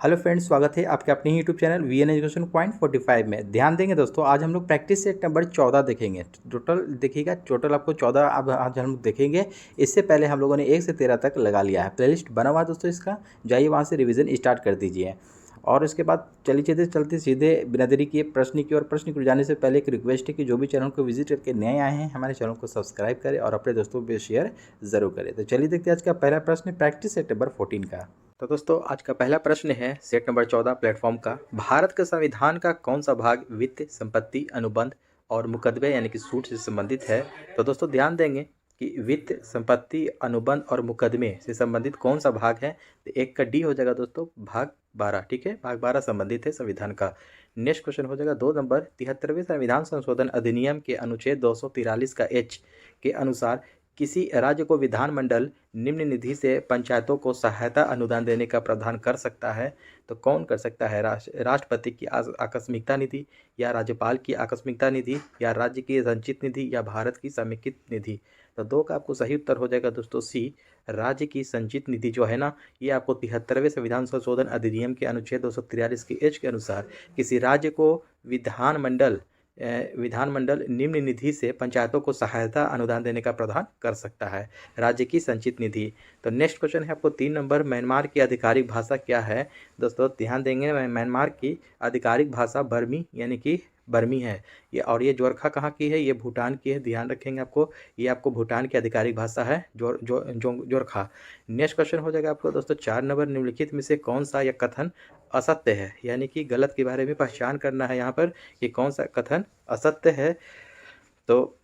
Hello friends, स्वागत है आपके अपने YouTube channel V an education point 45 में। ध्यान देंगे दोस्तों, आज हम लोग प्रैक्टिस सेट नंबर 14 देखेंगे। टोटल देखिएगा, टोटल आपको 14 अब आज हम लोग देखेंगे। इससे पहले हम लोगों ने 1 से 13 तक लगा लिया है। प्लेलिस्ट बना हुआ है दोस्तों इसका, जाइए वहाँ से रिवीजन स्टार्ट कर दीजिए। और उसके बाद चलते सीधे बिना देरी किए प्रश्न की और प्रश्न को जाने से पहले एक रिक्वेस्ट है कि जो भी चैनल को विजिट करके नए आए हैं हमारे चैनल को सब्सक्राइब करें और अपने दोस्तों पे शेयर ज़रूर करें। तो चलिए देखते हैं आज का पहला प्रश्न प्रैक्टिस सेट नंबर 14 का। तो दोस्तों आज का पहला प्रश्न है सेट नंबर 14 प्लेटफॉर्म का। भारत के संविधान का कौन सा भाग वित्त, संपत्ति, अनुबंध और मुकदमे यानी कि सूट से संबंधित है? तो दोस्तों ध्यान देंगे कि वित्त, संपत्ति, अनुबंध और मुकदमे से संबंधित कौन सा भाग है? तो एक का डी हो जाएगा दोस्तों, भाग 12। ठीक है, भाग 12 संबंधित है संविधान का। नेक्स्ट क्वेश्चन हो जाएगा 2 नंबर, 73वें संविधान संशोधन अधिनियम के अनुच्छेद 243 का एच के अनुसार किसी राज्य को विधानमंडल निम्न निधि से पंचायतों को सहायता अनुदान देने का प्रावधान कर सकता है। तो कौन कर सकता है? राष्ट्रपति की आकस्मिकता निधि, या राज्यपाल की आकस्मिकता निधि, या राज्य की संचित निधि, या भारत की समेकित निधि। तो 2 का आपको सही उत्तर हो जाएगा दोस्तों सी, राज्य की संचित निधि जो है ना, ये आपको 73वें संविधान संशोधन अधिनियम के अनुच्छेद 243 के एच के अनुसार किसी राज्य को विधानमंडल निम्न निधि से पंचायतों को सहायता अनुदान देने का प्रावधान कर सकता है, राज्य की संचित निधि। तो नेक्स्ट क्वेश्चन है आपको 3 नंबर, म्यांमार की आधिकारिक भाषा क्या है? दोस्तों ध्यान देंगे, म्यांमार की आधिकारिक भाषा बर्मी यानी कि बर्मी है ये। और ये जोरखा कहाँ की है? ये भूटान की है, ध्यान रखेंगे आपको। ये आपको भूटान की आधिकारिक भाषा है जोरखा। नेक्स्ट क्वेश्चन हो जाएगा आपको दोस्तों 4 नंबर, निम्नलिखित में से कौन सा यह कथन असत्य है? यानी कि गलत के बारे में पहचान करना है यहाँ पर कि कौन सा कथन असत्य है। तो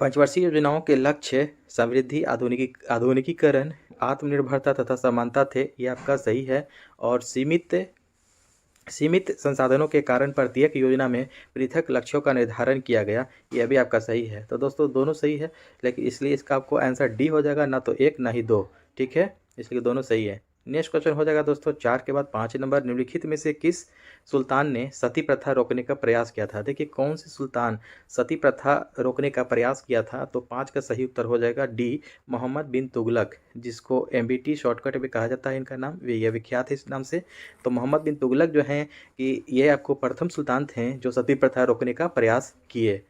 पंचवर्षीय योजनाओं के लक्ष्य समृद्धि, आधुनिकीकरण, आत्मनिर्भरता तथा समानता थे, ये आपका सही है। और सीमित संसाधनों के कारण प्रत्येक योजना में पृथक लक्ष्यों का निर्धारण किया गया, यह भी आपका सही है। तो दोस्तों दोनों सही है, लेकिन इसलिए इसका आपको आंसर डी हो जाएगा, ना तो 1 ना ही 2। ठीक है, इसलिए दोनों सही है। नेक्स्ट क्वेश्चन हो जाएगा दोस्तों 4 के बाद 5 नंबर, निम्नलिखित में से किस सुल्तान ने सती प्रथा रोकने का प्रयास किया था? देखिए कौन से सुल्तान सती प्रथा रोकने का प्रयास किया था? तो 5 का सही उत्तर हो जाएगा डी, मोहम्मद बिन तुगलक, जिसको MBT शॉर्टकट में कहा जाता है। इनका नाम यह विख्यात है इस नाम से। तो मोहम्मद बिन तुगलक जो हैं कि ये आपको प्रथम सुल्तान थे जो सती प्रथा रोकने का प्रयास किए।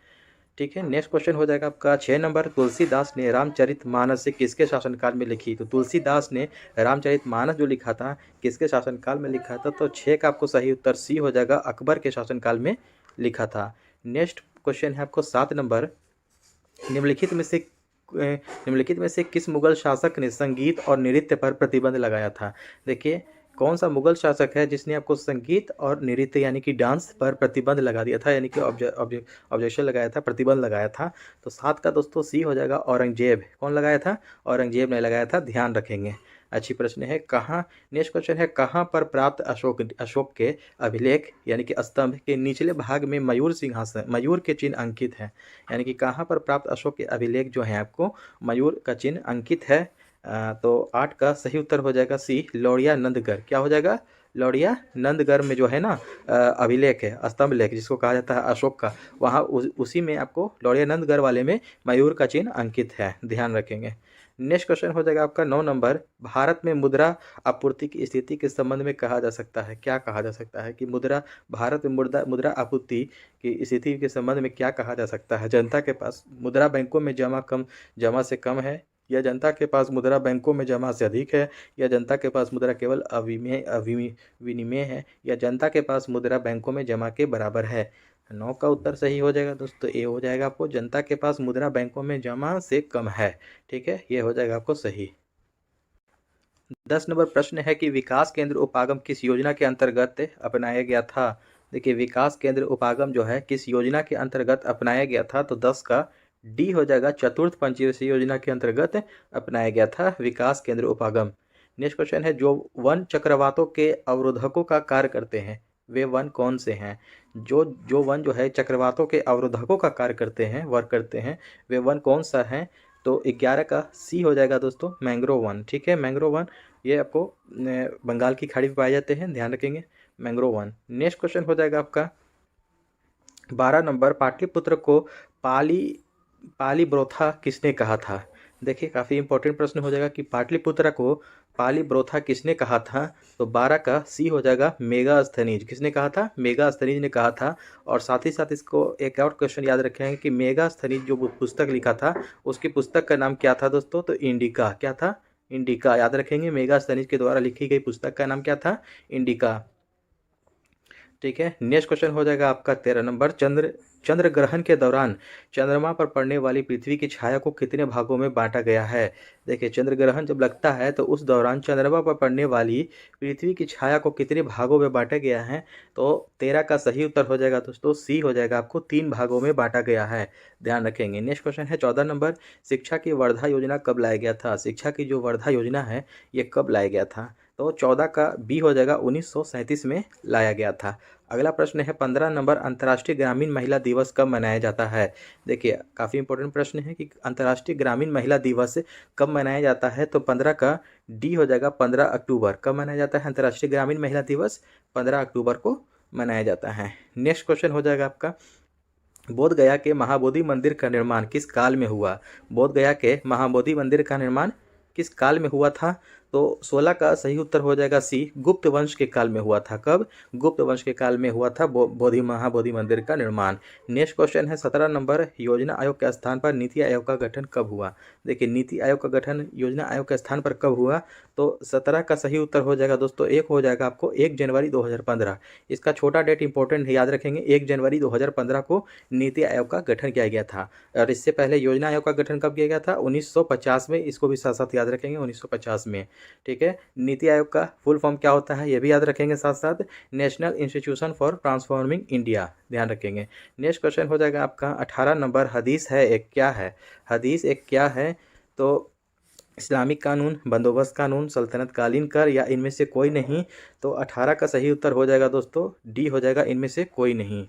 ठीक है, नेक्स्ट क्वेश्चन हो जाएगा आपका 6 नंबर, तुलसीदास ने रामचरितमानस किसके शासनकाल में लिखी? तो तुलसीदास ने रामचरितमानस जो लिखा था किसके शासनकाल में लिखा था? तो 6 का आपको सही उत्तर सी हो जाएगा, अकबर के शासनकाल में लिखा था। नेक्स्ट क्वेश्चन है आपको 7 नंबर, निम्नलिखित में से किस मुगल शासक ने संगीत और नृत्य पर प्रतिबंध लगाया था? देखिए कौन सा मुगल शासक है जिसने आपको संगीत और नृत्य यानी कि डांस पर प्रतिबंध लगा दिया था, यानी कि ऑब्जेक्शन लगाया था, प्रतिबंध लगाया था? तो 7 का दोस्तों सी हो जाएगा, औरंगजेब। कौन लगाया था? औरंगजेब ने लगाया था, ध्यान रखेंगे। अच्छी प्रश्न है। कहाँ, नेक्स्ट क्वेश्चन है, कहाँ पर प्राप्त अशोक के अभिलेख यानी कि स्तंभ के निचले भाग में मयूर के चिन्ह अंकित है? यानी कि कहाँ पर प्राप्त अशोक के अभिलेख जो है आपको मयूर का चिन्ह अंकित है? तो 8 का सही उत्तर हो जाएगा सी, लौड़िया नंदगढ़। क्या हो जाएगा? लौड़िया नंदगढ़ में जो है ना अभिलेख है, स्तंभ लेख जिसको कहा जाता है अशोक का, वहाँ उसी में आपको लौड़िया नंदगढ़ वाले में मयूर का चिन्ह अंकित है, ध्यान रखेंगे। नेक्स्ट क्वेश्चन हो जाएगा आपका 9 नंबर, भारत में मुद्रा आपूर्ति की स्थिति के संबंध में कहा जा सकता है? क्या कहा जा सकता है कि भारत में मुद्रा आपूर्ति की स्थिति के संबंध में क्या कहा जा सकता है? जनता के पास मुद्रा बैंकों में जमा से कम है, या जनता के पास मुद्रा बैंकों में जमा से अधिक है, या जनता के पास मुद्रा केवल विनिमय है, या जनता के पास मुद्रा बैंकों में जमा के बराबर है? 9 का उत्तर सही हो जाएगा दोस्तों, ए हो जाएगा आपको, जनता के पास मुद्रा बैंकों में जमा से कम है। ठीक है, ये हो जाएगा आपको सही। 10 नंबर प्रश्न है कि विकास केंद्र उपागम किस योजना के अंतर्गत अपनाया गया था? देखिए विकास केंद्र उपागम जो है किस योजना के अंतर्गत अपनाया गया था? तो 10 का डी हो जाएगा, चतुर्थ पंचवर्षीय योजना के अंतर्गत अपनाया गया था विकास केंद्र उपागम। नेक्स्ट क्वेश्चन है, जो वन चक्रवातों के अवरोधकों का कार्य करते हैं वे वन कौन से हैं? जो वन जो है चक्रवातों के अवरोधकों का कार्य करते हैं, वर्क करते हैं, वे वन कौन सा है? तो 11 का सी हो जाएगा दोस्तों, मैंग्रोव वन। ठीक है, मैंग्रोव वन ये आपको बंगाल की खाड़ी में पाए जाते हैं, ध्यान रखेंगे, मैंग्रोव वन। नेक्स्ट क्वेश्चन हो जाएगा आपका 12 नंबर, पाटलिपुत्र को पालीब्रोथा किसने कहा था? देखिए काफ़ी इंपॉर्टेंट प्रश्न हो जाएगा कि पाटलिपुत्र को पालीब्रोथा किसने कहा था। तो 12 का सी हो जाएगा मेगास्थनीज। किसने कहा था? मेगास्थनीज ने कहा था। और साथ ही साथ इसको एक और क्वेश्चन याद रखेंगे कि मेगास्थनीज जो पुस्तक लिखा था उसकी पुस्तक का नाम क्या था दोस्तों? तो इंडिका। क्या था? इंडिका। याद रखेंगे मेगास्थनीज के द्वारा लिखी गई पुस्तक का नाम क्या था? इंडिका। ठीक है, नेक्स्ट क्वेश्चन हो जाएगा आपका 13 नंबर। चंद्र ग्रहण के दौरान चंद्रमा पर पड़ने वाली पृथ्वी की छाया को कितने भागों में बांटा गया है? देखिए चंद्र ग्रहण जब लगता है तो उस दौरान चंद्रमा पर पड़ने वाली पृथ्वी की छाया को कितने भागों में बांटा गया है? तो 13 का सही उत्तर हो जाएगा दोस्तों सी हो जाएगा, आपको 3 भागों में बांटा गया है। ध्यान रखेंगे। नेक्स्ट क्वेश्चन है 14 नंबर। शिक्षा की वर्धा योजना कब लाया गया था? शिक्षा की जो वर्धा योजना है ये कब लाया गया था? तो 14 का बी हो जाएगा, 1937 में लाया गया था। अगला प्रश्न है 15 नंबर। अंतर्राष्ट्रीय ग्रामीण महिला दिवस कब मनाया जाता है? देखिए काफ़ी इंपॉर्टेंट प्रश्न है कि अंतर्राष्ट्रीय ग्रामीण महिला दिवस कब मनाया जाता है। तो 15 का डी हो जाएगा, 15 अक्टूबर। कब मनाया जाता है अंतर्राष्ट्रीय ग्रामीण महिला दिवस? 15 अक्टूबर को मनाया जाता है। नेक्स्ट क्वेश्चन हो जाएगा आपका, बोध गया के महाबोधि मंदिर का निर्माण किस काल में हुआ? बोध गया के महाबोधि मंदिर का निर्माण किस काल में हुआ था? तो 16 का सही उत्तर हो जाएगा सी, गुप्त वंश के काल में हुआ था। कब? गुप्त वंश के काल में हुआ था महाबोधि मंदिर का निर्माण। नेक्स्ट क्वेश्चन है 17 नंबर। योजना आयोग के स्थान पर नीति आयोग का गठन कब हुआ? देखिए नीति आयोग का गठन योजना आयोग के स्थान पर कब हुआ? तो 17 का सही उत्तर हो जाएगा दोस्तों एक हो जाएगा आपको, 1 जनवरी 2015। इसका छोटा डेट इंपॉर्टेंट है, याद रखेंगे। 1 जनवरी 2015 को नीति आयोग का गठन किया गया था। और इससे पहले योजना आयोग का गठन कब किया गया था? 1950 में। इसको भी साथ साथ याद रखेंगे, 1950 में। ठीक है, नीति आयोग का फुल फॉर्म क्या होता है ये भी याद रखेंगे साथ साथ, national institution for transforming India. ध्यान रखेंगे। नेक्स्ट क्वेश्चन हो जाएगा आपका 18 नंबर। हदीस है एक क्या है? हदीस एक क्या है? तो इस्लामिक कानून, बंदोबस्त कानून, सल्तनत कालीन कर या इनमें से कोई नहीं। तो 18 का सही उत्तर हो जाएगा दोस्तों डी हो जाएगा, इनमें से कोई नहीं।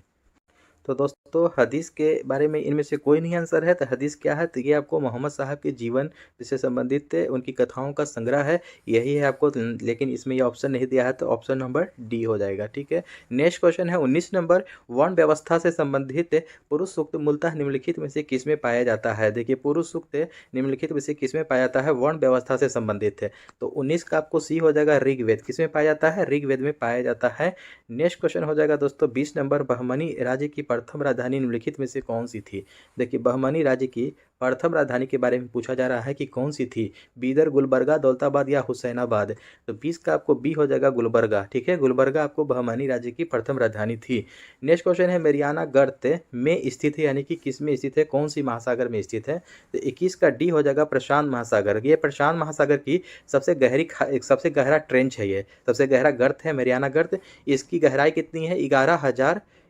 तो दोस्तों हदीस के बारे में इनमें से कोई नहीं आंसर है। तो हदीस क्या है? तो ये आपको मोहम्मद साहब के जीवन से संबंधित उनकी कथाओं का संग्रह है, यही है आपको। लेकिन इसमें ये ऑप्शन नहीं दिया है तो ऑप्शन नंबर डी हो जाएगा। ठीक है, नेक्स्ट क्वेश्चन है 19 नंबर। वर्ण व्यवस्था से संबंधित पुरुष सूक्त मूलतः निम्नलिखित में से किस में पाया जाता है? देखिए पुरुष सूक्त निम्नलिखित में से किस में पाया जाता है? वर्ण व्यवस्था से संबंधित है। तो 19 का आपको सी हो जाएगा, ऋग्वेद। किस में पाया जाता है? ऋग्वेद में पाया जाता है। नेक्स्ट क्वेश्चन हो जाएगा दोस्तों 20 नंबर। बहमनी राज्य की प्रथम राजधानी निम्नलिखित में से कौन सी थी? देखिए बहमनी राज्य की प्रथम राजधानी के बारे में पूछा जा रहा है कि कौन सी थी, बीदर, गुलबर्गा, दौलताबाद या हुसैनाबाद। तो 20 का आपको बी हो जाएगा, गुलबर्गा। ठीक है, गुलबर्गा आपको बहमनी राज्य की प्रथम राजधानी थी। नेक्स्ट क्वेश्चन है मेरियाना गर्त में स्थित है, यानी कि किस में स्थित है, कौन सी महासागर में स्थित है? तो 21 का डी हो जाएगा, प्रशांत महासागर। ये प्रशांत महासागर की सबसे गहरा ट्रेंच है, ये सबसे गहरा गर्त है मेरियाना गर्त। इसकी गहराई कितनी है?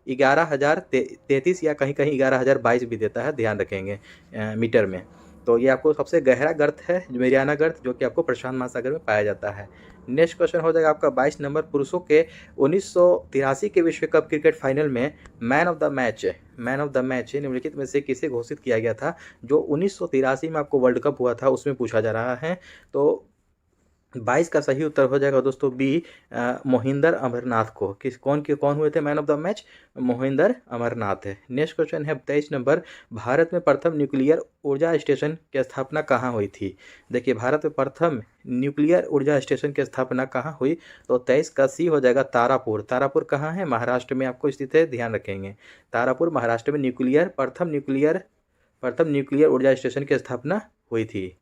11,033 या कहीं कहीं 11,022 भी देता है, ध्यान रखेंगे मीटर में। तो ये आपको सबसे गहरा गर्त है मेरियाना गर्त, जो कि आपको प्रशांत महासागर में पाया जाता है। नेक्स्ट क्वेश्चन हो जाएगा आपका 22 नंबर। पुरुषों के 1983 के विश्व कप क्रिकेट फाइनल में मैन ऑफ द मैच निम्नलिखित में से किसे घोषित किया गया था? जो 1983 में आपको वर्ल्ड कप हुआ था उसमें पूछा जा रहा है। तो 22 का सही उत्तर हो जाएगा दोस्तों बी, मोहिंदर अमरनाथ को। कौन हुए थे man of the match? Mohinder Amarnath है। नेक्स्ट क्वेश्चन है 23 नंबर। भारत में प्रथम न्यूक्लियर ऊर्जा स्टेशन की स्थापना कहाँ हुई थी? देखिए भारत में प्रथम न्यूक्लियर ऊर्जा स्टेशन की स्थापना कहाँ हुई? तो 23 का सी हो जाएगा, तारापुर। तारापुर कहाँ है? महाराष्ट्र में आपको स्थित है, ध्यान रखेंगे। तारापुर महाराष्ट्र में प्रथम न्यूक्लियर ऊर्जा स्टेशन की स्थापना हुई थी।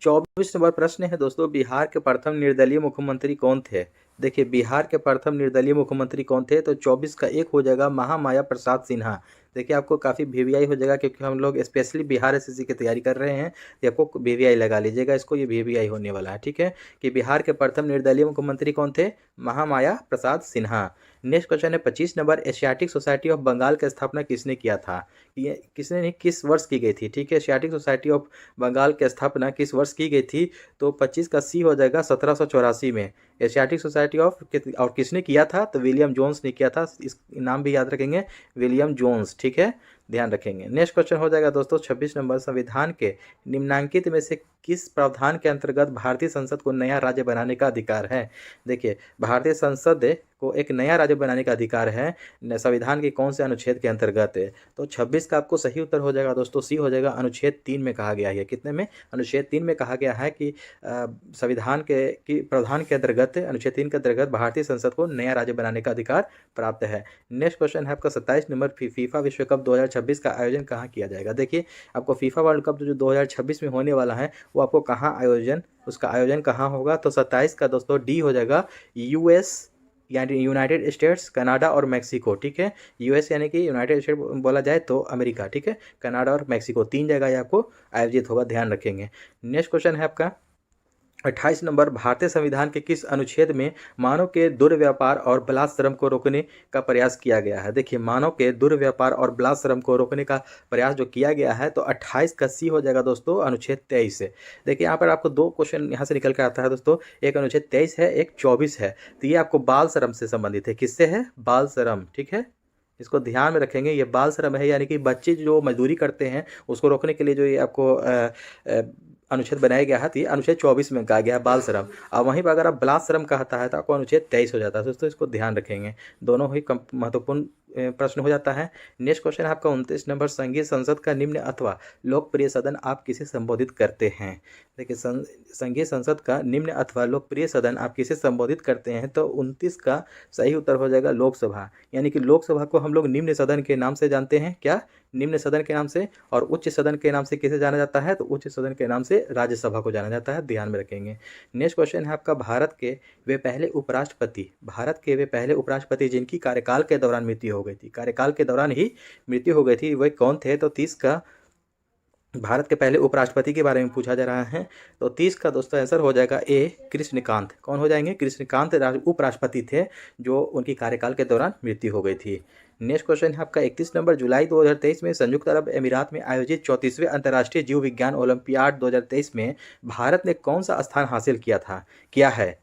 24 नंबर प्रश्न है दोस्तों, बिहार के प्रथम निर्दलीय मुख्यमंत्री कौन थे? देखिए बिहार के प्रथम निर्दलीय मुख्यमंत्री कौन थे? तो 24 का एक हो जाएगा, महामाया प्रसाद सिन्हा। देखिए आपको काफ़ी वीवीआई हो जाएगा, क्योंकि हम लोग स्पेशली बिहार एसएससी की तैयारी कर रहे हैं, तो आपको वीवीआई लगा लीजिएगा इसको, ये वीवीआई होने वाला है। ठीक है, कि बिहार के प्रथम निर्दलीय मुख्यमंत्री कौन थे? महामाया प्रसाद सिन्हा। नेक्स्ट क्वेश्चन है 25 नंबर। एशियाटिक सोसाइटी ऑफ बंगाल की स्थापना किसने किया था? ये किसने नहीं, किस वर्ष की गई थी? ठीक है, एशियाटिक सोसाइटी ऑफ बंगाल की स्थापना किस वर्ष की गई थी? तो 25 का सी हो जाएगा, 1784 में एशियाटिक सोसाइटी ऑफ। और किसने किया था? तो विलियम जोन्स ने किया था। इस नाम भी याद रखेंगे, विलियम जोन्स। ठीक है, ध्यान रखेंगे। नेक्स्ट क्वेश्चन हो जाएगा दोस्तों 26 नंबर, संविधान के निम्नलिखित में से किस प्रावधान के अंतर्गत भारतीय संसद को नया राज्य बनाने का अधिकार है? देखिए, भारतीय संसद को एक नया राज्य बनाने का अधिकार है संविधान के कौन से अनुच्छेद के अंतर्गत है? तो 26 का आपको सही उत्तर हो जाएगा दोस्तों, सी हो जाएगा। अनुच्छेद 3 में कहा गया है। कितने में? अनुच्छेद 3 में कहा गया है कि संविधान के प्रावधान के अंतर्गत, अनुच्छेद 3 के अंतर्गत भारतीय संसद को नया राज्य बनाने का अधिकार प्राप्त है। नेक्स्ट क्वेश्चन है आपका 27 नंबर, फीफा विश्व कप 2026 का आयोजन कहाँ किया जाएगा? देखिए, आपको फीफा वर्ल्ड कप जो 2026 में होने वाला है वो आपको उसका आयोजन कहाँ होगा? तो 27 का दोस्तों डी हो जाएगा, यूएस यानी यूनाइटेड स्टेट्स, कनाडा और मैक्सिको। ठीक है, यूएस यानी कि यूनाइटेड स्टेट बोला जाए तो अमेरिका। ठीक है, कनाडा और मैक्सिको, 3 जगह ये आपको आयोजित होगा, ध्यान रखेंगे। नेक्स्ट क्वेश्चन है आपका 28 नंबर, भारतीय संविधान के किस अनुच्छेद में मानव के दुर्व्यापार और बलात्श्रम को रोकने का प्रयास किया गया है? देखिए, मानव के दुर्व्यापार और बलात्श्रम को रोकने का प्रयास जो किया गया है, तो 28 का सी हो जाएगा दोस्तों, अनुच्छेद 23 से। देखिए, यहाँ पर आपको 2 क्वेश्चन यहाँ से निकल कर आता है दोस्तों, एक अनुच्छेद 23 है, एक 24 है। तो ये आपको बाल श्रम से संबंधित है। किससे है? बाल श्रम। ठीक है, इसको ध्यान में रखेंगे, ये बाल श्रम है, यानी कि बच्चे जो मजदूरी करते हैं उसको रोकने के लिए जो ये आपको अनुच्छेद बनाया गया है, तो ये अनुच्छेद 24 में कहा गया है बाल श्रम। और वहीं पर अगर आप बलात्श्रम कहता है तो आपको अनुच्छेद 23 हो जाता है दोस्तों, इसको ध्यान रखेंगे। दोनों ही महत्वपूर्ण प्रश्न हो जाता है। नेक्स्ट क्वेश्चन है आपका 29 नंबर, संघीय संसद का निम्न अथवा लोकप्रिय सदन आप किसे संबोधित करते हैं? देखिए, संघीय संसद का निम्न अथवा लोकप्रिय सदन आप किसे संबोधित करते हैं? तो 29 का सही उत्तर हो जाएगा लोकसभा। यानी कि लोकसभा को हम लोग निम्न सदन के नाम से जानते हैं। क्या? निम्न सदन के नाम से। और उच्च सदन के नाम से किसे जाना जाता है? तो उच्च सदन के नाम से राज्यसभा को जाना जाता है, ध्यान में रखेंगे। नेक्स्ट क्वेश्चन है आपका भारत के वे पहले उपराष्ट्रपति जिनकी कार्यकाल के दौरान मृत्यु हो गई थी, कार्यकाल के दौरान ही मृत्यु हो गई थी, वे कौन थे? तो 30 का भारत के पहले उपराष्ट्रपति के बारे में पूछा जा रहा है, तो 30 का दोस्तों आंसर हो जाएगा ए, कृष्णकांत। कौन हो जाएंगे? कृष्णकांत उपराष्ट्रपति थे जो उनकी कार्यकाल के दौरान मृत्यु हो गई थी। नेक्स्ट क्वेश्चन है आपका 31 नंबर, जुलाई 2023 में संयुक्त अरब अमीरात में आयोजित 34वें अंतर्राष्ट्रीय जीव विज्ञान ओलंपियाड 2023 में भारत ने कौन सा स्थान हासिल किया है?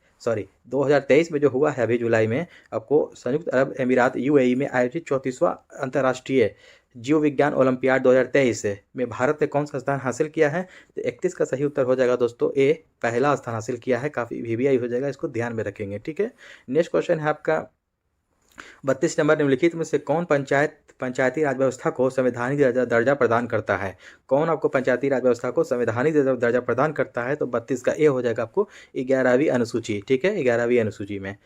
2023 में जो हुआ है अभी जुलाई में, आपको संयुक्त अरब अमीरात यूएई में आयोजित 34वां अंतर्राष्ट्रीय जीव विज्ञान ओलंपियाड 2023 में भारत ने कौन सा स्थान हासिल किया है? तो 31 का सही उत्तर हो जाएगा दोस्तों ए, पहला स्थान हासिल किया है। काफ़ी वीवीआई हो जाएगा, इसको ध्यान में रखेंगे। ठीक है, नेक्स्ट क्वेश्चन है आपका 32 नंबर, निम्नलिखित में से कौन पंचायती राज व्यवस्था को संवैधानिक दर्जा प्रदान करता है? कौन आपको पंचायती राज व्यवस्था को संवैधानिक दर्जा प्रदान करता है? तो 32 का ए हो जाएगा आपको 11वीं अनुसूची। ठीक है, 11वीं अनुसूची में।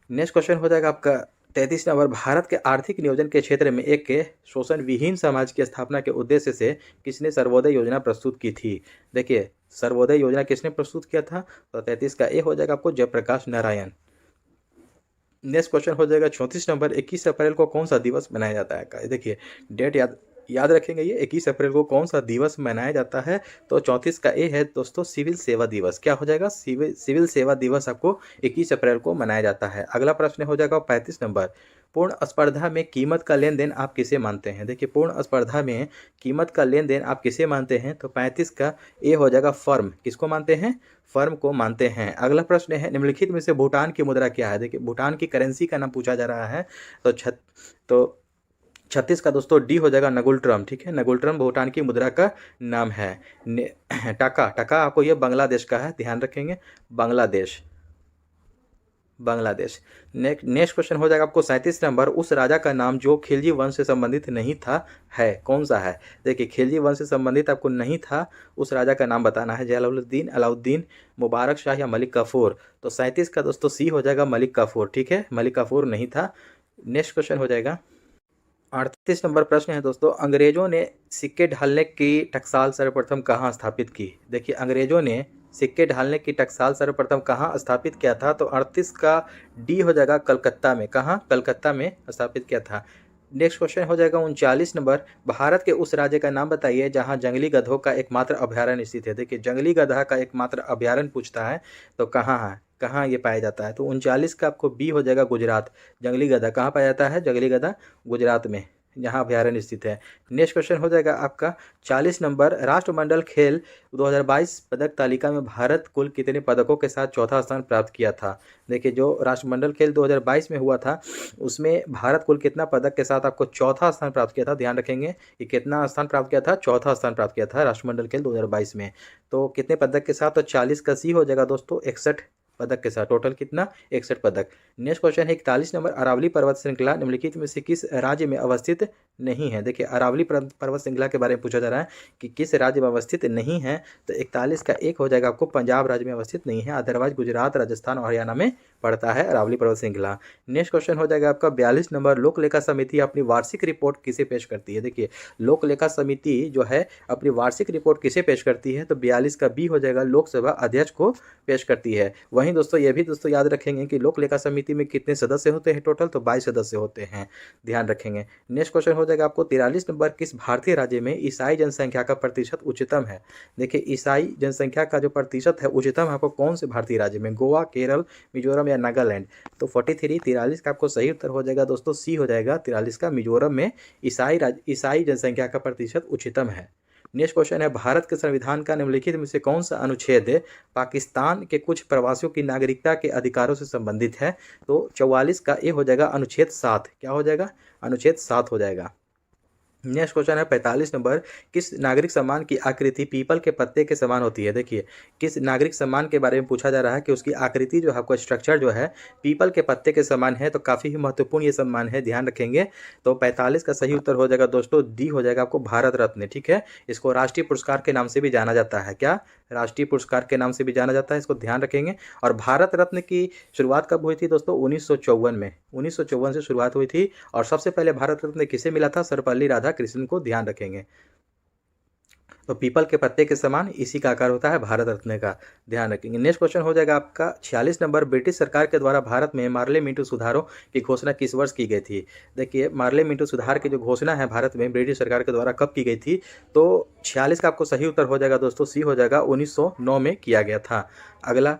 नेक्स्ट क्वेश्चन हो जाएगा आपका 33 नंबर, भारत के आर्थिक नियोजन के क्षेत्र में एक शोषण विहीन समाज की स्थापना के उद्देश्य से किसने सर्वोदय योजना प्रस्तुत की थी? देखिए, सर्वोदय योजना किसने प्रस्तुत किया था? तो 33 का ए हो जाएगा आपको जयप्रकाश नारायण। नेक्स्ट क्वेश्चन हो जाएगा 34 नंबर, 21 अप्रैल को कौन सा दिवस मनाया जाता है? देखिए, डेट याद रखेंगे, ये 21 अप्रैल को कौन सा दिवस मनाया जाता है? तो 34 का ए है दोस्तों सिविल सेवा दिवस। क्या हो जाएगा? सिविल सेवा दिवस आपको 21 अप्रैल को मनाया जाता है। अगला प्रश्न हो जाएगा 35 नंबर, पूर्ण स्पर्धा में कीमत का लेन देन आप किसे मानते हैं? देखिए, पूर्ण स्पर्धा में कीमत का लेन देन आप किसे मानते हैं? तो 35 का ए हो जाएगा फर्म। किसको मानते हैं? फर्म को मानते हैं। अगला प्रश्न है, निम्नलिखित में से भूटान की मुद्रा क्या है? देखिए, भूटान की करेंसी का नाम पूछा जा रहा है, तो 36 का दोस्तों डी हो जाएगा नगुलट्रम। ठीक है, नगुलट्रम भूटान की मुद्रा का नाम है। टका आपको ये बांग्लादेश का है, ध्यान रखेंगे, बांग्लादेश। नेक्स्ट क्वेश्चन हो जाएगा आपको 37 नंबर, उस राजा का नाम जो खिलजी वंश से संबंधित नहीं था है, कौन सा है? देखिए, खिलजी वंश से संबंधित आपको नहीं था, उस राजा का नाम बताना है। जलालुद्दीन, अलाउद्दीन, मुबारक शाह या मलिक काफूर? तो 37 का दोस्तों सी हो जाएगा मलिक काफूर। ठीक है, मलिक काफूर नहीं था। नेक्स्ट क्वेश्चन हो जाएगा 38 नंबर प्रश्न है दोस्तों, अंग्रेजों ने सिक्के ढालने की टकसाल सर्वप्रथम कहाँ स्थापित की? देखिए, अंग्रेजों ने सिक्के ढालने की टकसाल सर्वप्रथम कहाँ स्थापित किया था? तो 38 का डी हो जाएगा कलकत्ता में। कहाँ? कलकत्ता में स्थापित किया था। नेक्स्ट क्वेश्चन हो जाएगा 39 नंबर, भारत के उस राज्य का नाम बताइए जहाँ जंगली गधों का एकमात्र अभ्यारण्य स्थित है। देखिए, जंगली गधा का एकमात्र अभ्यारण्य पूछता है, तो कहाँ है, कहाँ ये पाया जाता है? तो 39 का आपको बी हो जाएगा गुजरात। जंगली गधा कहाँ पाया जाता है? जंगली गधा गुजरात में। यहाँ अभ्यारण्य स्थित है। नेक्स्ट क्वेश्चन हो जाएगा आपका 40 नंबर, राष्ट्रमंडल खेल 2022 पदक तालिका में भारत कुल कितने पदकों के साथ चौथा स्थान प्राप्त किया था। देखिए जो राष्ट्रमंडल खेल 2022 में हुआ था उसमें भारत कुल कितना पदक के साथ आपको चौथा स्थान प्राप्त किया था। ध्यान रखेंगे कि कितना स्थान प्राप्त किया था, चौथा स्थान प्राप्त किया था राष्ट्रमंडल खेल 2022 में। तो कितने पदक के साथ, तो 40 का सी हो जाएगा दोस्तों 61 पदक के साथ, टोटल कितना 61 पदक। नेक्स्ट क्वेश्चन है 41 नंबर, अरावली पर्वत श्रृंखला निम्नलिखित में से किस राज्य में अवस्थित नहीं है। देखिए अरावली पर्वत श्रृंखला के बारे में पूछा जा रहा है कि किस राज्य में अवस्थित नहीं है, तो 41 का एक हो जाएगा आपको पंजाब राज्य में अवस्थित नहीं है, अदरवाइज गुजरात, राजस्थान और हरियाणा में पड़ता है अरावली पर्वत श्रृंखला। नेक्स्ट क्वेश्चन हो जाएगा आपका 42 नंबर, लोक लेखा समिति अपनी वार्षिक रिपोर्ट किसे पेश करती है। देखिए लोक लेखा समिति जो है अपनी वार्षिक रिपोर्ट किसे पेश करती है, तो 42 का बी हो जाएगा लोकसभा अध्यक्ष को पेश करती है। वहीं दोस्तों ये भी दोस्तों याद रखेंगे कि लोक लेखा समिति में कितने सदस्य होते हैं, टोटल तो 22 सदस्य होते हैं, ध्यान रखेंगे। नेक्स्ट क्वेश्चन हो जाएगा आपको 43 नंबर, किस भारतीय राज्य में ईसाई जनसंख्या का प्रतिशत उच्चतम है। देखिए ईसाई जनसंख्या का जो प्रतिशत है उच्चतम आपको कौन से भारतीय राज्य में, गोवा, केरल, मिजोरम या नागालैंड। तो 43 का आपको सही उत्तर हो जाएगा दोस्तों सी हो जाएगा 43 का, मिजोरम में ईसाई जनसंख्या का प्रतिशत उच्चतम है। नेक्स्ट क्वेश्चन है भारत के संविधान का निम्नलिखित में से कौन सा अनुच्छेद पाकिस्तान के कुछ प्रवासियों की नागरिकता के अधिकारों से संबंधित है। तो 44 का ए हो जाएगा अनुच्छेद 7, क्या हो जाएगा अनुच्छेद 7 हो जाएगा। नेक्स्ट क्वेश्चन है 45 नंबर, किस नागरिक सम्मान की आकृति पीपल के पत्ते के समान होती है। देखिए किस नागरिक सम्मान के बारे में पूछा जा रहा है कि उसकी आकृति जो है आपको स्ट्रक्चर जो है पीपल के पत्ते के समान है, तो काफ़ी ही महत्वपूर्ण ये सम्मान है, ध्यान रखेंगे। तो 45 का सही उत्तर हो जाएगा दोस्तों डी हो जाएगा आपको भारत रत्न, ठीक है। इसको राष्ट्रीय पुरस्कार के नाम से भी जाना जाता है, क्या राष्ट्रीय पुरस्कार के नाम से भी जाना जाता है, इसको ध्यान रखेंगे। और भारत रत्न की शुरुआत कब हुई थी दोस्तों, 1954 में, 1954 से शुरुआत हुई थी। और सबसे पहले भारत रत्न किसे मिला था, सर्वपल्ली राधाकृष्णन को, ध्यान रखेंगे। तो पीपल के पत्ते के समान इसी का आकार होता है भारत रत्न का, ध्यान रखेंगे। नेक्स्ट क्वेश्चन हो जाएगा आपका 46 नंबर, ब्रिटिश सरकार के द्वारा भारत में मार्ले मिंटो सुधारों की घोषणा किस वर्ष की गई थी। देखिए मार्ले मिंटो सुधार की जो घोषणा है भारत में ब्रिटिश सरकार के द्वारा कब की गई थी, तो 46 का आपको सही उत्तर हो जाएगा दोस्तों सी हो जाएगा 1909 में किया गया था। अगला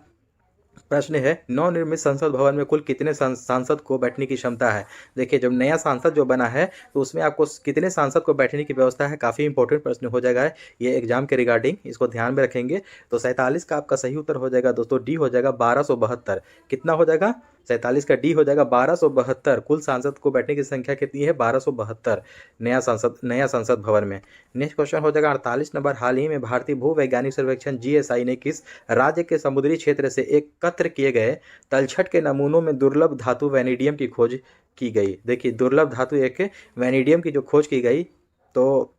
प्रश्न है नवनिर्मित संसद भवन में कुल कितने सांसद को बैठने की क्षमता है। देखिए जब नया सांसद जो बना है तो उसमें आपको कितने सांसद को बैठने की व्यवस्था है, काफ़ी इंपॉर्टेंट प्रश्न हो जाएगा ये एग्जाम के रिगार्डिंग, इसको ध्यान में रखेंगे। तो 47 का आपका सही उत्तर हो जाएगा दोस्तों डी हो जाएगा 1272, कितना हो जाएगा 47 का डी हो जाएगा 1272। कुल सांसद को बैठने की संख्या कितनी है 1272 नया संसद भवन में। नेक्स्ट क्वेश्चन हो जाएगा 48 नंबर, हाल ही में भारतीय भू वैज्ञानिक सर्वेक्षण जीएसआई ने किस राज्य के समुद्री क्षेत्र से एकत्र किए गए तलछट के नमूनों में दुर्लभ धातु वैनेडियम की खोज की गई। देखिए दुर्लभ धातु एक वैनेडियम की जो खोज की गई, तो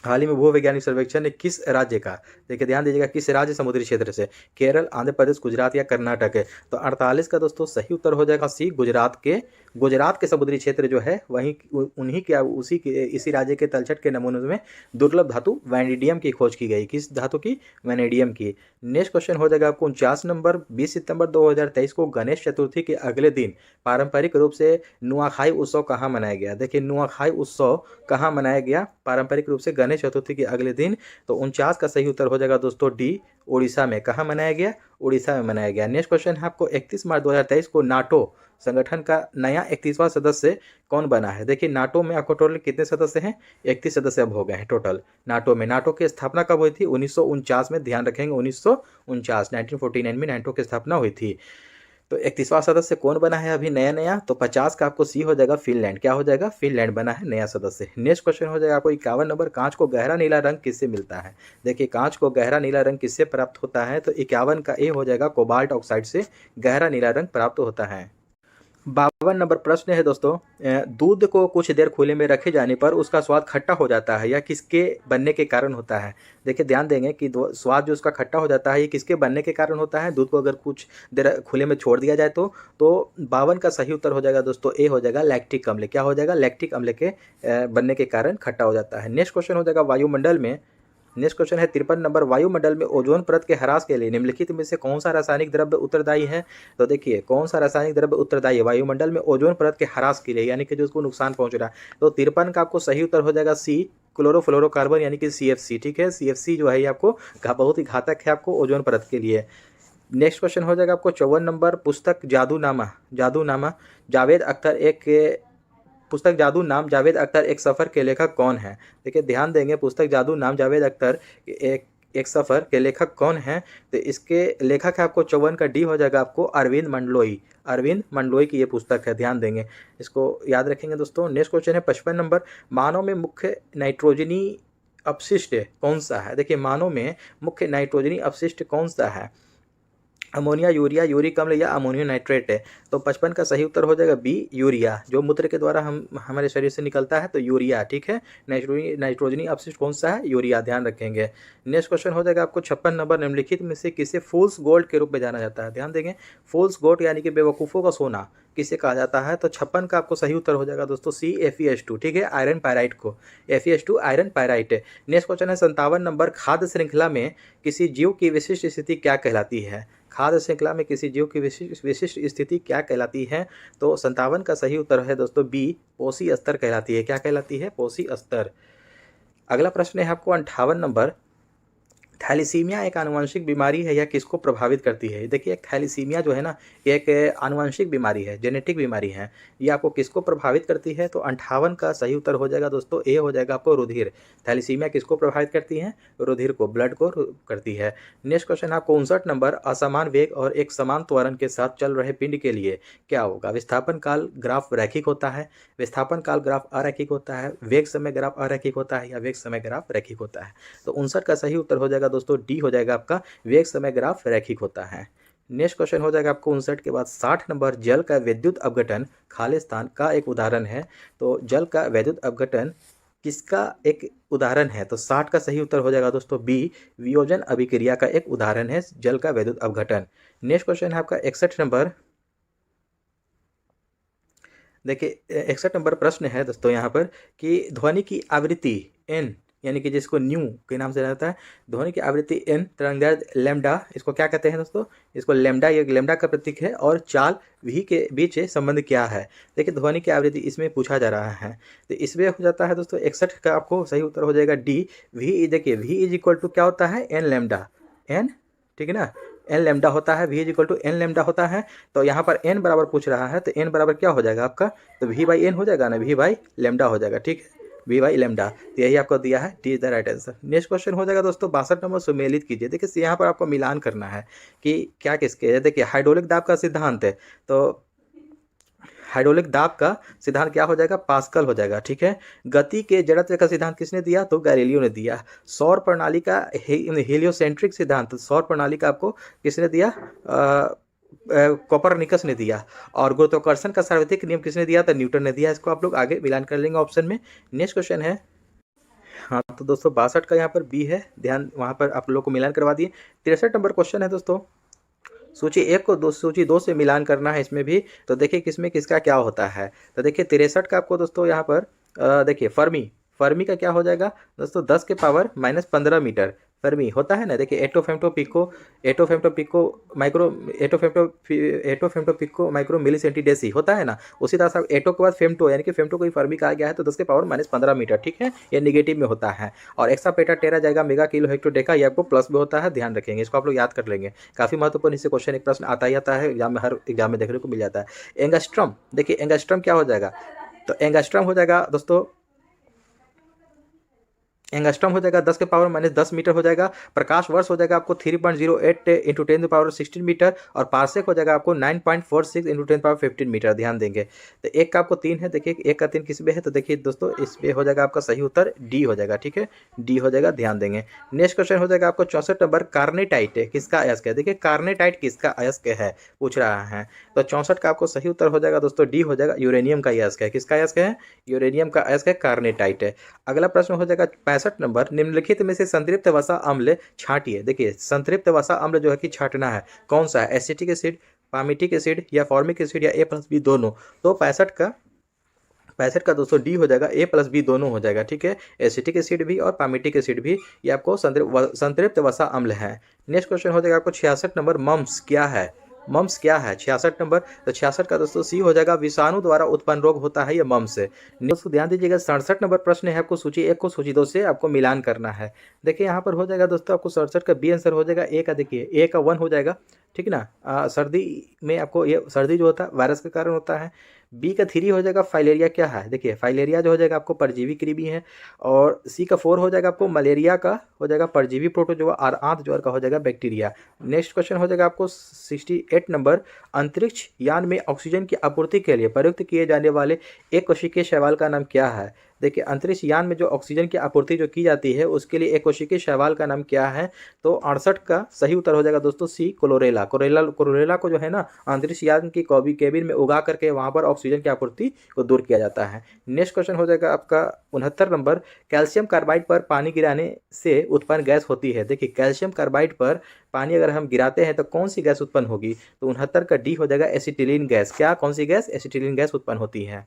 हाल ही में भू वैज्ञानिक सर्वेक्षण ने किस राज्य का, देखिए ध्यान दीजिएगा किस राज्य समुद्री क्षेत्र से, केरल, आंध्र प्रदेश, गुजरात या कर्नाटक है। तो 48 का दोस्तों सही उत्तर हो जाएगा सी गुजरात के समुद्री क्षेत्र जो है वहीं उन्हीं के इसी राज्य के तलछट के नमूनों में दुर्लभ धातु वैनेडियम की खोज की गई, किस धातु की, वैनेडियम की। नेक्स्ट क्वेश्चन हो जाएगा आपको 49 नंबर, 20 सितंबर 2023 को गणेश चतुर्थी के अगले दिन पारंपरिक रूप से नुआखाई उत्सव कहाँ मनाया गया। देखिए नुआखाई उत्सव कहाँ मनाया गया पारंपरिक रूप से गणेश चतुर्थी के अगले दिन, तो 49 का सही उत्तर हो जाएगा दोस्तों डी उड़ीसा में। कहाँ मनाया गया, उड़ीसा में मनाया गया। नेक्स्ट क्वेश्चन है आपको 31 मार्च 2023 को नाटो संगठन का नया 31वां सदस्य कौन बना है। देखिए नाटो में आपको टोटल कितने सदस्य हैं, 31 सदस्य अब हो गए हैं टोटल नाटो में। नाटो की स्थापना कब हुई थी, 1949 में, ध्यान रखेंगे 1949 में नाटो की स्थापना हुई थी। तो 31वां सदस्य कौन बना है अभी नया, तो 50 का आपको सी हो जाएगा फिनलैंड, क्या हो जाएगा फिनलैंड बना है नया सदस्य। नेक्स्ट क्वेश्चन हो जाएगा आपको 51 नंबर, कांच को गहरा नीला रंग किससे मिलता है। देखिए कांच को गहरा नीला रंग किससे प्राप्त होता है, तो 51 का ए हो जाएगा कोबाल्ट ऑक्साइड से गहरा नीला रंग प्राप्त होता है। 52 नंबर प्रश्न है दोस्तों, दूध को कुछ देर खुले में रखे जाने पर उसका स्वाद खट्टा हो जाता है, यह किसके बनने के कारण होता है। देखिए ध्यान देंगे कि स्वाद जो उसका खट्टा हो जाता है ये किसके बनने के कारण होता है। दूध को अगर कुछ देर खुले में छोड़ दिया जाए तो 52 का सही उत्तर हो जाएगा दोस्तों ए हो जाएगा लैक्टिक अम्ल, क्या हो जाएगा लैक्टिक अम्ल के बनने के कारण खट्टा हो जाता है। नेक्स्ट क्वेश्चन हो जाएगा वायुमंडल में, नेक्स्ट क्वेश्चन है 53 नंबर, वायुमंडल में ओजोन परत के ह्रास के लिए निम्नलिखित में से कौन सा रासायनिक द्रव्य उत्तरदायी है। तो देखिए कौन सा रासायनिक द्रव्य उत्तरदायी है वायुमंडल में ओजोन परत के ह्रास के लिए, यानी कि जो उसको नुकसान पहुंच रहा है। तो 53 का आपको सही उत्तर हो जाएगा सी क्लोरोफ्लोरोकार्बन यानी कि CFC, ठीक है। CFC जो है ये आपको बहुत ही घातक है आपको ओजोन परत के लिए। नेक्स्ट क्वेश्चन हो जाएगा आपको 54 नंबर, पुस्तक जादूनामा जावेद अख्तर एक पुस्तक जादू नाम जावेद अख्तर एक सफ़र के लेखक कौन है? देखिए ध्यान देंगे, पुस्तक जादू नाम जावेद अख्तर एक एक सफ़र के लेखक कौन हैं? तो इसके लेखक है आपको 54 का डी हो जाएगा आपको अरविंद मंडलोई। अरविंद मंडलोई की ये पुस्तक है, ध्यान देंगे, इसको याद रखेंगे दोस्तों। नेक्स्ट क्वेश्चन है 55 नंबर, मानव में मुख्य नाइट्रोजनी अपशिष्ट कौन सा है? देखिए मानव में मुख्य नाइट्रोजनी अपशिष्ट कौन सा है? अमोनिया, यूरिया, यूरिक अम्ल या अमोनियम नाइट्रेट है। तो 55 का सही उत्तर हो जाएगा बी यूरिया, जो मूत्र के द्वारा हमारे शरीर से निकलता है, तो यूरिया, ठीक है। नाइट्रोजनी अपशिष्ट कौन सा है? यूरिया, ध्यान रखेंगे। नेक्स्ट क्वेश्चन हो जाएगा आपको 56 नंबर, निम्नलिखित में से किसे फूल्स गोल्ड के रूप में जाना जाता है? ध्यान देंगे, फूल्स गोल्ड यानी कि बेवकूफ़ों का सोना किसे कहा जाता है? तो 56 का आपको सही उत्तर हो जाएगा दोस्तों सी FeS2, ठीक है, आयरन पायराइट को, FeS2 आयरन पायराइट है। नेक्स्ट क्वेश्चन है 57 नंबर, खाद्य श्रृंखला में किसी जीव की विशिष्ट स्थिति क्या कहलाती है? खाद्य श्रृंखला में किसी जीव की विशिष्ट स्थिति क्या कहलाती है? तो 57 का सही उत्तर है दोस्तों बी पोषी स्तर कहलाती है। क्या कहलाती है? पोषी स्तर। अगला प्रश्न है आपको 58 नंबर, थैलीसीमिया एक आनुवंशिक बीमारी है, यह किसको प्रभावित करती है? देखिए थैलीसीमिया जो है ना, एक आनुवंशिक बीमारी है, जेनेटिक बीमारी है, ये आपको किसको प्रभावित करती है? तो 58 का सही उत्तर हो जाएगा दोस्तों ए हो जाएगा आपको रुधिर। थैलीसीमिया किसको प्रभावित करती है? रुधिर को, ब्लड को करती है। नेक्स्ट क्वेश्चन आपको 59 नंबर, असमान वेग और एक समान त्वरण के साथ चल रहे पिंड के लिए क्या होगा? विस्थापन काल ग्राफ रैखिक होता है, विस्थापन काल ग्राफ अरैखिक होता है, वेग समय ग्राफ अरैखिक होता है, या वेग समय ग्राफ रैखिक होता है? तो 59 का सही उत्तर हो जाएगा दोस्तों डी हो जाएगा आपका वेग समय ग्राफ रैखिक होता है। नेक्स्ट क्वेश्चन हो जाएगा आपको 59 के बाद 60 नंबर, जल का विद्युत अपघटन खालिस्तान का एक उदाहरण है। तो जल का विद्युत अपघटन किसका एक उदाहरण है? तो 60 का सही उत्तर हो जाएगा दोस्तों बी वियोजन अभिक्रिया का एक उदाहरण है जल का विद्युत अपघटन। नेक्स्ट क्वेश्चन है आपका 61 नंबर, देखिए 61 नंबर प्रश्न है दोस्तों यहाँ पर कि ध्वनि की आवृत्ति एन यानी कि जिसको न्यू के नाम से रहता है, ध्वनि की आवृत्ति एन, तरंगदैर्घ्य लैम्डा, इसको क्या कहते हैं दोस्तों? इसको लैम्डा, ये लैम्डा का प्रतीक है, और चाल वी के बीच संबंध क्या है? देखिए ध्वनि की आवृत्ति इसमें पूछा जा रहा है, तो इसमें हो जाता है दोस्तों 61 का आपको सही उत्तर हो जाएगा डी वी। देखिए वी इज इक्वल टू क्या होता है? एन लैम्डा, एन, ठीक है ना, एन लैम्डा होता है, v is equal to n lambda होता है। तो यहाँ पर एन बराबर पूछ रहा है, तो एन बराबर क्या हो जाएगा आपका? तो वी बाई एन हो जाएगा ना, वी बाई लैम्डा हो जाएगा, ठीक है, वी बाई लैम्डा। तो यही आपको दिया है, D is the right answer. Next question हो जाएगा दोस्तों 62 नंबर, सुमेलित कीजिए। देखिए यहाँ पर आपको मिलान करना है कि क्या किसके है। देखिए हाइड्रोलिक दाब का सिद्धांत है, तो हाइड्रोलिक दाब का सिद्धांत क्या हो जाएगा? पास्कल हो जाएगा, ठीक है। गति के जड़त्व का सिद्धांत किसने दिया? तो गैलीलियो ने दिया। सौर प्रणाली का हेलियोसेंट्रिक सिद्धांत, सौर प्रणाली का आपको किसने दिया? कोपरनिकस ने दिया। और गुरुत्वाकर्षण का सार्वत्रिक नियम किसने दिया? तो न्यूटन ने दिया। इसको आप लोग आगे मिलान कर लेंगे ऑप्शन में। नेक्स्ट क्वेश्चन है, हाँ तो दोस्तों 62 का यहाँ पर बी है, ध्यान, वहाँ पर आप लोग को मिलान करवा दिए। 63 नंबर क्वेश्चन है दोस्तों, सूची 1 को सूची 2 से मिलान करना है इसमें भी। तो देखिए किसमें किसका क्या होता है। तो देखिए 63 का आपको दोस्तों यहाँ पर देखिए फर्मी का क्या हो जाएगा दोस्तों? 10 के पावर -15 मीटर फर्मी होता है ना। देखिए एटो पिको माइक्रो मिली सेंटीडेसी होता है ना। उसी तरह से एटो के बाद फेमटो यानी कि फेमटो को ही फर्मी कहा गया है, तो 10 के पावर -15 मीटर, ठीक है, ये निगेटिव में होता है। और एक्सा पेटा टेरा जाएगा मेगा किलो हेक्टो डेका, ये आपको प्लस में होता है, ध्यान रखेंगे, इसको आप लोग याद कर लेंगे। काफ़ी महत्वपूर्ण इससे क्वेश्चन एक प्रश्न आता ही आता है एग्जाम में, हर एग्जाम में देखने को मिल जाता है। एंगस्ट्रम, देखिए एंगस्ट्रम क्या हो जाएगा? तो एंगस्ट्रम हो जाएगा दोस्तों, एंगस्ट्रम हो जाएगा 10 के पावर -10 मीटर हो जाएगा। प्रकाश वर्ष हो जाएगा आपको 3.08 इंटू 10⁻16 मीटर। और पार्सेक हो जाएगा आपको 9.46 इंटू 10⁻15 मीटर, ध्यान देंगे। तो एक का आपको 3 है, देखिए एक का 3 किस में है? तो देखिए दोस्तों इस पे हो जाएगा आपका सही उत्तर डी हो जाएगा, ठीक है, डी हो जाएगा, ध्यान देंगे। नेक्स्ट क्वेश्चन हो जाएगा आपको 64 नंबर, कार्नेटाइट किसका अयस्क है? देखिए कार्नेटाइट किसका अयस्क है पूछ रहा है। तो 64 का आपको सही उत्तर हो जाएगा दोस्तों डी हो जाएगा, यूरेनियम का अयस्क है। किसका अयस्क है? यूरेनियम का अयस्क है, कार्नेटाइट है। अगला प्रश्न हो जाएगा 65 नंबर, निम्नलिखित में से संतृप्त वसा अम्ल छांटिए। देखिए संतृप्त वसा अम्ल जो है कि छांटना है, कौन सा है? एसिटिक एसिड, पामिटिक एसिड, या फॉर्मिक एसिड, या A+B दोनों। तो 65 का दोस्तों डी हो जाएगा, A+B दोनों हो जाएगा, ठीक है, एसिटिक एसिड भी और पामिटिक एसिड भी, ये आपको संतृप्त वसा अम्ल है। नेक्स्ट क्वेश्चन हो जाएगा आपको 66 नंबर, मम्स क्या है? मम्स क्या है 66 नंबर? तो 66 का दोस्तों सी हो जाएगा, विषाणु द्वारा उत्पन्न रोग होता है ये मम्स से। दोस्तों ध्यान दीजिएगा 67 नंबर प्रश्न है, आपको सूची 1 को सूची 2 से आपको मिलान करना है। देखिए यहाँ पर हो जाएगा दोस्तों आपको 67 का बी आंसर हो जाएगा। ए का देखिए ए का 1 हो जाएगा, ठीक है ना। सर्दी में आपको ये सर्दी जो होता है वायरस के कारण होता है। बी का 3 हो जाएगा फाइलेरिया क्या है, देखिए फाइलेरिया जो हो जाएगा आपको परजीवी कृमि है। और सी का 4 हो जाएगा आपको मलेरिया का हो जाएगा परजीवी प्रोटोजोआ, और आंत ज्वर का हो जाएगा बैक्टीरिया। नेक्स्ट क्वेश्चन हो जाएगा आपको 68 नंबर, अंतरिक्ष यान में ऑक्सीजन की आपूर्ति के लिए प्रयुक्त किए जाने वाले एक कोशिकीय शैवाल का नाम क्या है। देखिए अंतरिक्ष यान में जो ऑक्सीजन की आपूर्ति जो की जाती है उसके लिए एक कोशिकीय शैवाल का नाम क्या है। तो 68 का सही उत्तर हो जाएगा दोस्तों सी क्लोरेला। क्लोरेला को जो है ना अंतरिक्ष यान की केबिन में उगा करके वहां पर ऑक्सीजन की आपूर्ति को दूर किया जाता है। नेक्स्ट क्वेश्चन हो जाएगा आपका 69 नंबर, कैल्शियम कार्बाइड पर पानी गिराने से उत्पन्न गैस होती है। देखिए कैल्शियम कार्बाइड पर पानी अगर हम गिराते हैं तो कौन सी गैस उत्पन्न होगी। तो 69 का डी हो जाएगा एसिटिलीन गैस। क्या कौन सी गैस, एसिटिलीन गैस उत्पन्न होती है।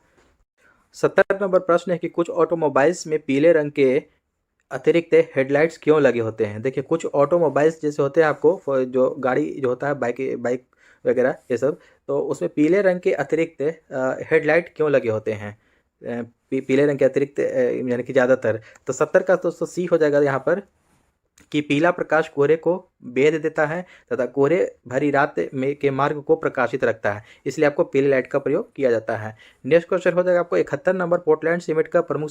70 नंबर प्रश्न है कि कुछ ऑटोमोबाइल्स में पीले रंग के अतिरिक्त हेडलाइट्स क्यों लगे होते हैं। देखिए कुछ ऑटोमोबाइल्स जैसे होते हैं आपको जो गाड़ी जो होता है बाइक बाइक वगैरह ये सब, तो उसमें पीले रंग के अतिरिक्त हेडलाइट क्यों लगे होते हैं। पीले रंग के अतिरिक्त यानी कि ज़्यादातर। तो 70 का दोस्तों सी हो जाएगा यहाँ पर कि पीला प्रकाश कोहरे को भेद देता है तथा कोहरे भरी रात में के मार्ग को प्रकाशित रखता है, इसलिए आपको पीली लाइट का प्रयोग किया जाता है। नेक्स्ट क्वेश्चन हो जाएगा आपको 71 नंबर, पोर्टलैंड सीमेंट का प्रमुख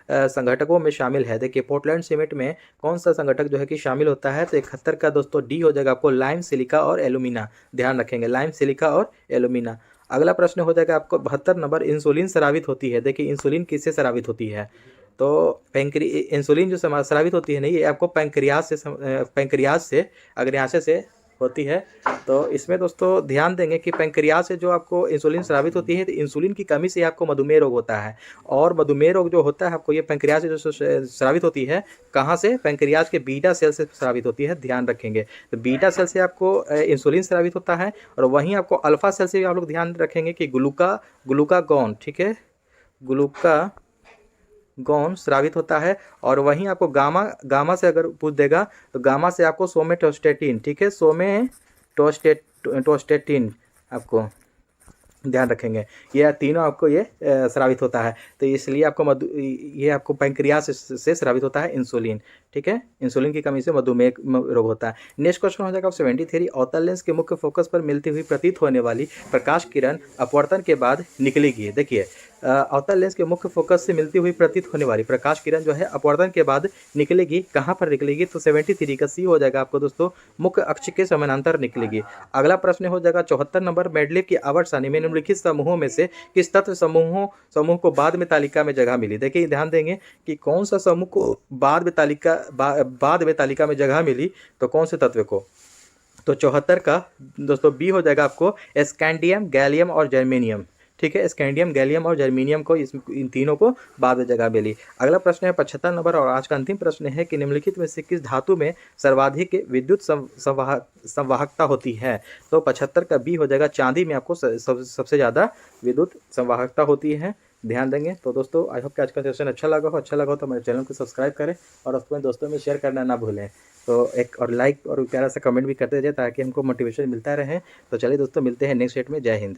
संगठकों में शामिल है। देखिए पोर्टलैंड सीमेंट में कौन सा संगठक जो है कि शामिल होता है। तो 71 का दोस्तों डी हो जाएगा आपको लाइम, सिलिका और एल्यूमिना। ध्यान रखेंगे लाइम, सिलिका और एल्यूमिना। अगला प्रश्न हो जाएगा आपको 72 नंबर, इंसुलिन स्रावित होती है। देखिए इंसुलिन किससे स्रावित होती है। तो इंसुलिन जो स्रावित होती है नहीं, ये आपको पैंक्रियाज से अग्न्याशय से होती है। तो इसमें दोस्तों ध्यान देंगे कि पैंक्रियाज से जो आपको इंसुलिन स्रावित होती है, तो इंसुलिन की कमी से आपको मधुमेह रोग होता है। और मधुमेह रोग जो होता है आपको ये पैंक्रियाज से जो स्रावित होती है, कहाँ से, पैंक्रियाज के बीटा सेल से स्रावित होती है। ध्यान रखेंगे तो बीटा सेल से आपको इंसुलिन स्रावित होता है, और वहीं आपको अल्फा सेल से भी आप लोग ध्यान रखेंगे कि ग्लूकागॉन, ठीक है, ग्लूकागॉन स्रावित होता है। और वहीं आपको गामा से अगर पूछ देगा तो गामा से आपको सोमेटोस्टेटिन, ठीक है, सोमेटोस्टेटिन आपको ध्यान रखेंगे, ये तीनों आपको ये स्रावित होता है। तो इसलिए आपको ये आपको पैंक्रियाज से स्रावित होता है इंसुलिन, ठीक है, इंसुलिन की कमी से मधुमेह रोग होता है। नेक्स्ट क्वेश्चन हो जाएगा 73, अवतल लेंस के मुख्य फोकस पर मिलती हुई प्रतीत होने वाली प्रकाश किरण अपवर्तन के बाद निकलेगी। देखिए अवतल लेंस के मुख्य फोकस से मिलती हुई प्रतीत होने वाली प्रकाश किरण जो है अपवर्तन के बाद निकलेगी, कहाँ पर निकलेगी। तो 73 का सी हो जाएगा आपको दोस्तों मुख्य अक्ष के समानांतर निकलेगी। अगला प्रश्न हो जाएगा 74 नंबर, मेंडलीव की आवर्त सारणी में निम्नलिखित समूहों में से किस तत्व समूह को बाद में तालिका में जगह मिली। देखिए ध्यान देंगे कि कौन सा समूह को बाद में तालिका में जगह मिली, तो कौन से तत्व को। तो 74 का दोस्तों बी हो जाएगा आपको स्कैंडियम, गैलियम और जर्मेनियम, ठीक है, स्कैंडियम, गैलियम और जर्मेनियम को इन तीनों को बाद में जगह मिली। अगला प्रश्न है 75 नंबर और आज का अंतिम प्रश्न है कि निम्नलिखित में से किस धातु में सर्वाधिक विद्युत संवाहकता होती है। तो 75 का बी हो जाएगा, चांदी में आपको सबसे ज़्यादा विद्युत संवाहकता होती है। ध्यान देंगे। तो दोस्तों आई होप कि आज का सेशन अच्छा लगा हो तो मेरे चैनल को सब्सक्राइब करें और अपने दोस्तों में शेयर करना ना भूलें। तो एक और लाइक और प्यारा सा कमेंट भी करते जाए ताकि हमको मोटिवेशन मिलता रहे। तो चलिए दोस्तों मिलते हैं नेक्स्ट डेट में। जय हिंद।